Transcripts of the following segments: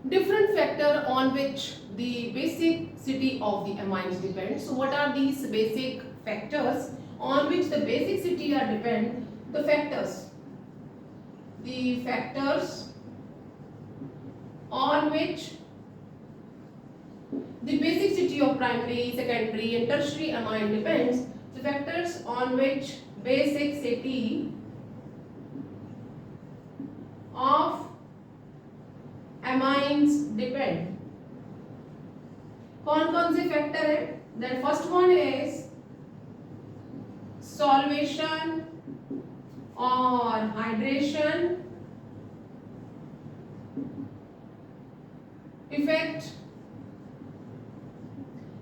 different factor on which the basicity of the amines depends. So what are these basic factors on which the basicity are depend? The factors on which the basicity of primary, secondary and tertiary amine depends. The factors on which basicity of amines depend. कौन कौन से factor है? Then first one is solvation or hydration effect.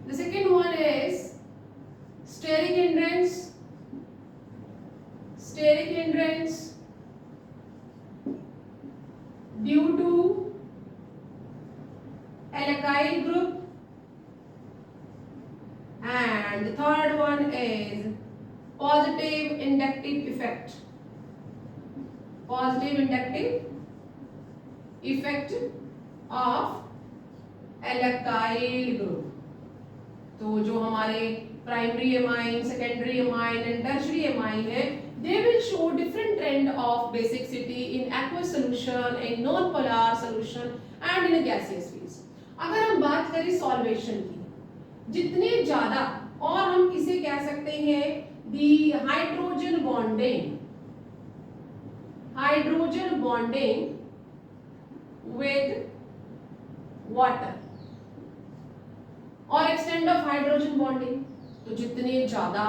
The second one is steric hindrance due to alkyl group, and the third one is positive inductive effect of alkyl group. तो जो हमारे primary amine, secondary amine and tertiary amine है, they will show different trend of basicity in aqueous solution, in non-polar solution and in a gaseous phase. अगर हम बात करें solvation की, जितने ज्यादा, और हम इसे कह सकते हैं the hydrogen bonding with water और एक्सटेंड ऑफ हाइड्रोजन बॉन्डिंग. तो जितने ज्यादा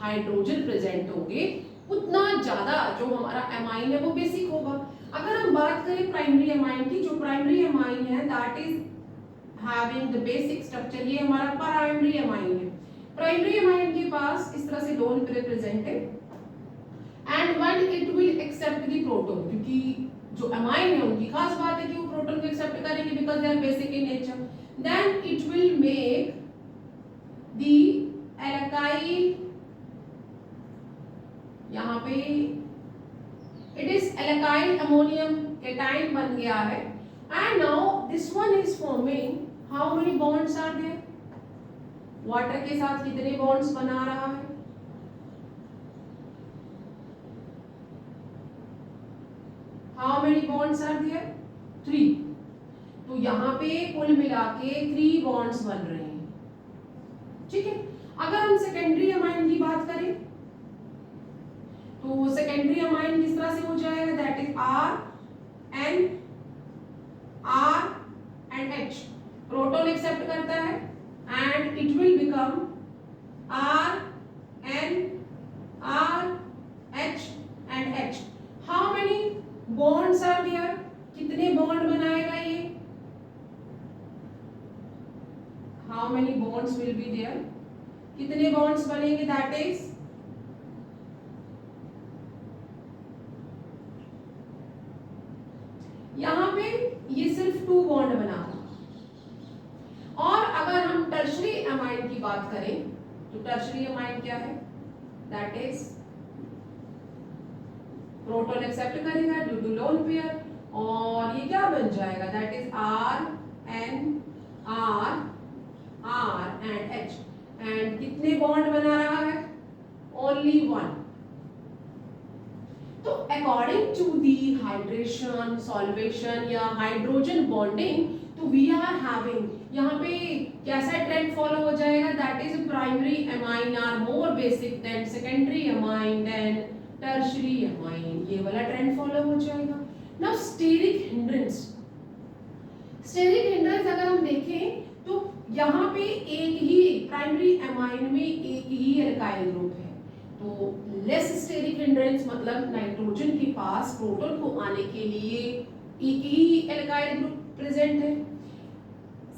हाइड्रोजन प्रेजेंट होंगे उतना ज्यादा जो हमारा एमाइन है वो बेसिक होगा. अगर हम बात करें प्राइमरी एमाइन की, जो प्राइमरी एमाइन है that is having the basic structure, ये हमारा प्राइमरी एमाइन है. प्राइमरी एमाइन के पास इस तरह से लोन प्रेजेंट है and when it will accept the proton, क्योंकि जो एमाइन है उनकी खास बात है कि वो प्रोटॉन को एक्सेप्ट करेंगे because they are basic in nature. Then it will make the alkyl, यहाँ पे it is alkyl ammonium cation बन गया है, and now this one is forming how many bonds are there? Water के साथ कितने bonds बना रहा है? How many bonds are there? 3. तो यहाँ पे कुल मिला के 3 बॉन्ड्स बन रहे हैं. ठीक है. अगर हम सेकेंडरी एमाइन की बात करें तो सेकेंडरी एमाइन किस तरह से हो जाएगा? That is R and H. Proton accept करता है and it will become R H and H. How many bonds are there? कितने बॉन्ड बनाएगा ये? How many bonds will be there? कितने bonds बनेंगे? That is यहाँ पे ये सिर्फ 2 बॉन्ड बना रहा. और अगर हम टर्शियरी एमाइन की बात करें तो टर्शियरी एमाइन क्या है? That is प्रोटॉन एक्सेप्ट करेगा ड्यू टू लोन पेयर और ये क्या बन जाएगा? That is R and H. And कितने बॉन्ड बना रहा है? ओनली 1. तो according to the hydration, solvation या हाइड्रोजन बॉन्डिंग, तो वी आर हैविंग यहाँ पे कैसा ट्रेंड फॉलो हो जाएगा? That is primary amine are more basic than secondary amine than tertiary amine. ये वाला ट्रेंड फॉलो हो जाएगा. नाउ स्टेरिक हिंड्रेंस अगर हम देखें तो यहाँ पे एक ही प्राइमरी एमाइन में एक ही एल्काइल ग्रुप है. तो लेस स्टेरिक हिंड्रेंस मतलब नाइट्रोजन के पास प्रोटॉन को आने के लिए एक ही एल्काइल ग्रुप प्रेजेंट है.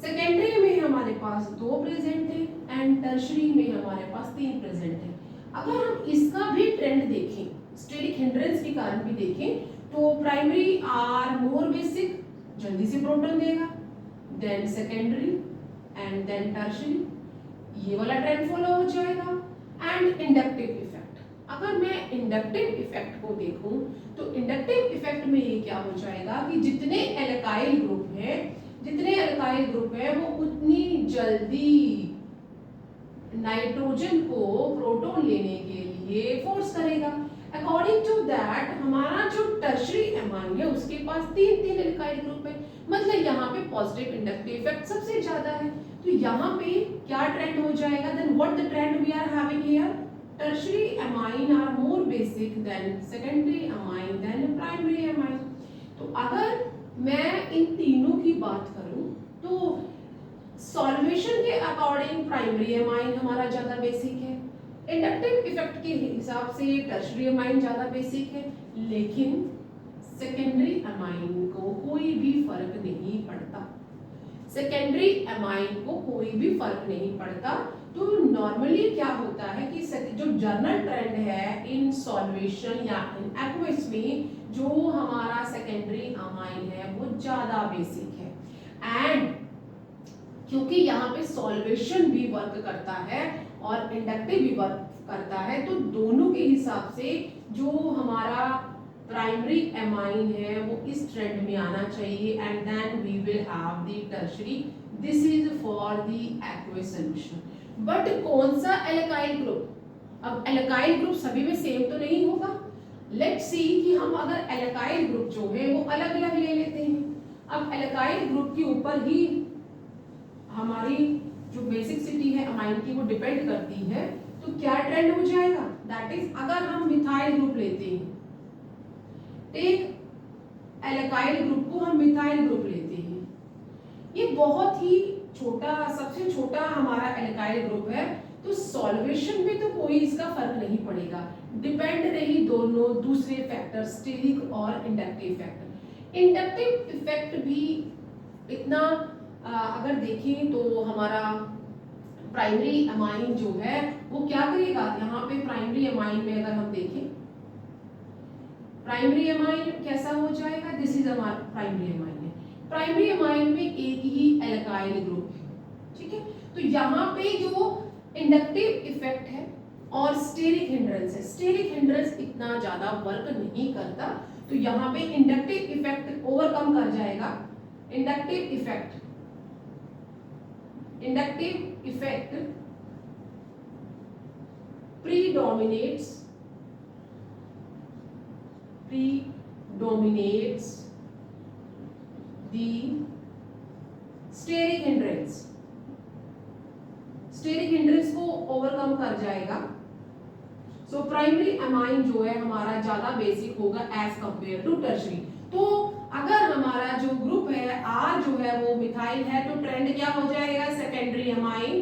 सेकेंडरी में हमारे पास 2 प्रेजेंट है एंड टर्शियरी में हमारे पास 3 प्रेजेंट है. अगर हम इसका भी ट्रेंड देखें, स्टेरिक हिंड्रेंस के कारण भी देखें, तो प्राइमरी आर मोर बेसिक, जल्दी से प्रोटॉन देगा, then secondary and then tertiary. ये वाला ट्रेंड फॉलो हो जाएगा. एंड इंडक्टिव इफेक्ट, अगर मैं इंडक्टिव इफेक्ट को देखूं तो इंडक्टिव इफेक्ट में ये क्या हो जाएगा कि जितने एल्काइल ग्रुप हैं एल्काइल ग्रुप है वो उतनी जल्दी नाइट्रोजन को प्रोटॉन लेने के लिए फोर्स करेगा। अकॉर्डिंग टू दैट हमारा जो टर्शरी एमाइन है उसके पास तीन एल्काइल ग्रुप है, मतलब यहाँ पे पॉजिटिव इंडक्टिव इफेक्ट सबसे ज्यादा है। तो यहाँ पे क्या ट्रेंड हो जाएगा, then what the trend we are having here, tertiary amine are more basic than secondary amine than primary amine. तो अगर मैं इन तीनों की बात करूं तो सॉल्वेशन के अकॉर्डिंग प्राइमरी एमाइन हमारा ज्यादा बेसिक है, इंडक्टिव इफेक्ट के हिसाब से टर्शरी एमाइन ज्यादा बेसिक है, लेकिन सेकेंडरी एमाइन को कोई भी फर्क नहीं पड़ता, सेकेंडरी एमाइन को कोई भी फर्क नहीं पड़ता। तो नॉर्मली क्या होता है कि जो जनरल ट्रेंड है इन सॉल्वेशन या इन एक्वस में, जो हमारा सेकेंडरी एमाइन है वो ज्यादा बेसिक है। एंड क्योंकि यहाँ पे सॉल्वेशन भी वर्क करता है और इंडक्टिव भी वर्क करता है, तो दोनों के हिसाब से जो हमारा प्राइमरी एमाइन है वो इस ट्रेंड में आना चाहिए, and then we will have the tertiary. This is for the aqueous solution. But कौन सा एल्काइल ग्रुप, अब एल्काइल ग्रुप सभी में सेम तो नहीं होगा। लेट्स सी कि हम अगर एल्काइल ग्रुप जो है वो अलग अलग ले लेते हैं। अब एल्काइल ग्रुप के ऊपर ही हमारी जो बेसिकसिटी है अमाइन की वो डिपेंड करती है। तो क्या ट्रेंड हो जाएगा, दैट इज अगर हम मिथाइल ग्रुप लेते हैं, टेक एल्काइल ग्रुप को हम मिथाइल ग्रुप लेते हैं, ये बहुत ही छोटा, सबसे छोटा हमारा एल्काइल ग्रुप है, तो सॉल्वेशन में तो कोई इसका फर्क नहीं पड़ेगा, डिपेंड रही दोनों दूसरे फैक्टर स्टेरिक और इंडक्टिव फैक्टर। इंडक्टिव इफेक्ट भी इतना अगर देखें तो हमारा प्राइमरी अमाइन जो है वो क्या करेगा, यहाँ पे प्राइमरी अमाइन में अगर हम देखें प्राइमरी अमाइन कैसा हो जाएगा, दिस इज हमारा प्राइमरी अमाइन है। प्राइमरी अमाइन में एक ही एल्काइल ग्रुप है, ठीक है। तो यहाँ पे जो इंडक्टिव इफेक्ट है और स्टेरिक हिंड्रेंस है, स्टेरिक हिंड्रेंस इतना ज्यादा वर्क नहीं करता, तो यहाँ पे इंडक्टिव इफेक्ट ओवरकम कर जाएगा। Inductive effect predominates the steric hindrance, steric hindrance को ओवरकम कर जाएगा। सो प्राइमरी अमाइन जो है हमारा ज्यादा बेसिक होगा एज कंपेयर टू टर्शरी। तो अगर हमारा जो ग्रुप है आर जो है वो मिथाइल है, तो ट्रेंड क्या हो जाएगा, secondary amine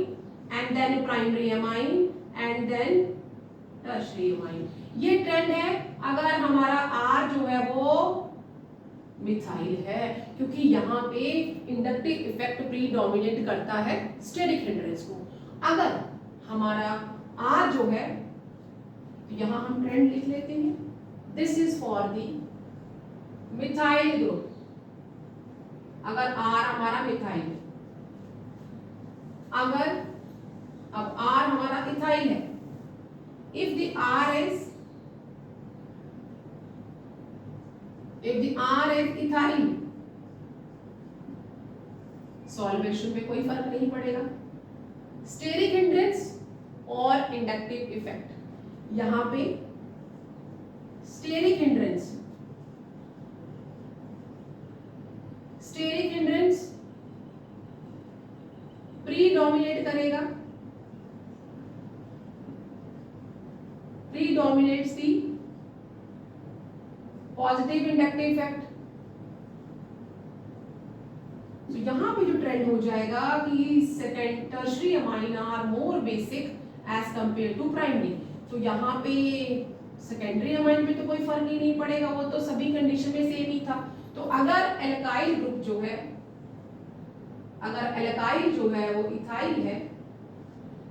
and then primary amine and then tertiary amine, ये ट्रेंड है अगर हमारा आर जो है वो मिथाइल है, क्योंकि यहाँ पे इंडक्टिव इफेक्ट प्रीडोमिनेट करता है स्टेरिक हिंड्रेंस को। अगर हमारा आर जो है, तो यहाँ हम ट्रेंड लिख लेते हैं, this is for the methyl group. अगर आर हमारा मिथाइल है, अगर अब आर हमारा इथाइल है, if the R is ethyl, solvation में कोई फर्क नहीं पड़ेगा। स्टेरिक हिंड्रेंस और इंडक्टिव इफेक्ट, यहां पे स्टेरिक हिंड्रेंस प्रीडोमिनेट करेगा, predominates the positive inductive effect। तो यहाँ पे जो ट्रेंड हो जाएगा कि second tertiary amine are more basic as compare to primary, तो यहाँ पे सेकेंडरी अमाइन पे तो कोई फर्क ही नहीं पड़ेगा, वो तो सभी कंडीशन में सेम ही था। तो अगर एल्काइल ग्रुप जो है, अगर एल्काइल जो है वो इथाइल है,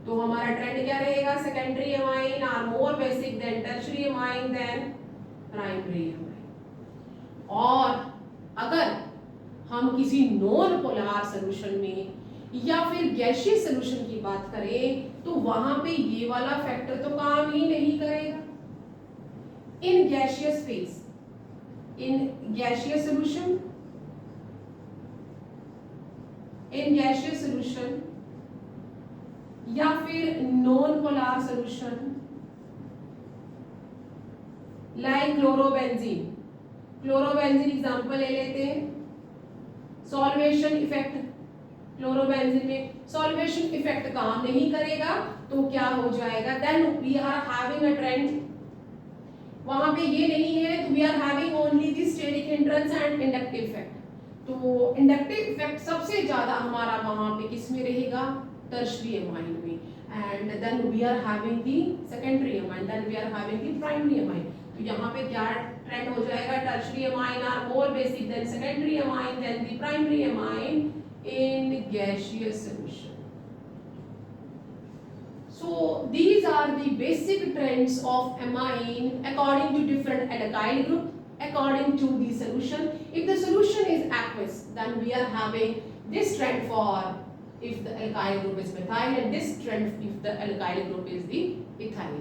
तो हमारा ट्रेंड क्या रहेगा, secondary amine are more basic than tertiary amine than primary amine. और अगर हम किसी नॉन पोलर सॉल्यूशन में या फिर गैसियस सॉल्यूशन की बात करें, तो वहां पे ये वाला फैक्टर तो काम ही नहीं करेगा। In gaseous phase, in gaseous solution in gaseous solution या फिर non polar solution like chlorobenzene. Chlorobenzene example ले लेते हैं। सॉल्वेशन इफेक्ट, क्लोरोबेंजीन में सॉल्वेशन इफेक्ट काम नहीं करेगा तो क्या हो जाएगा, then we are having a trend, वहां पे ये नहीं है तो we are having only the steric hindrance and inductive effect. तो इंडक्टिव इफेक्ट सबसे ज्यादा हमारा वहां पे किस में रहेगा, टर्शियरी एमाइन में, and then we are having the secondary amine, then we are having the primary amine. तो यहाँ पे क्या ट्रेंड हो जाएगा, tertiary amine are more basic than secondary amine than the primary amine in gaseous solution. So these are the basic trends of amine according to different alkyl group according to the solution. If the solution is aqueous, then we are having this trend for if the alkyl group is methyl and this trend if the alkyl group is the ethyl.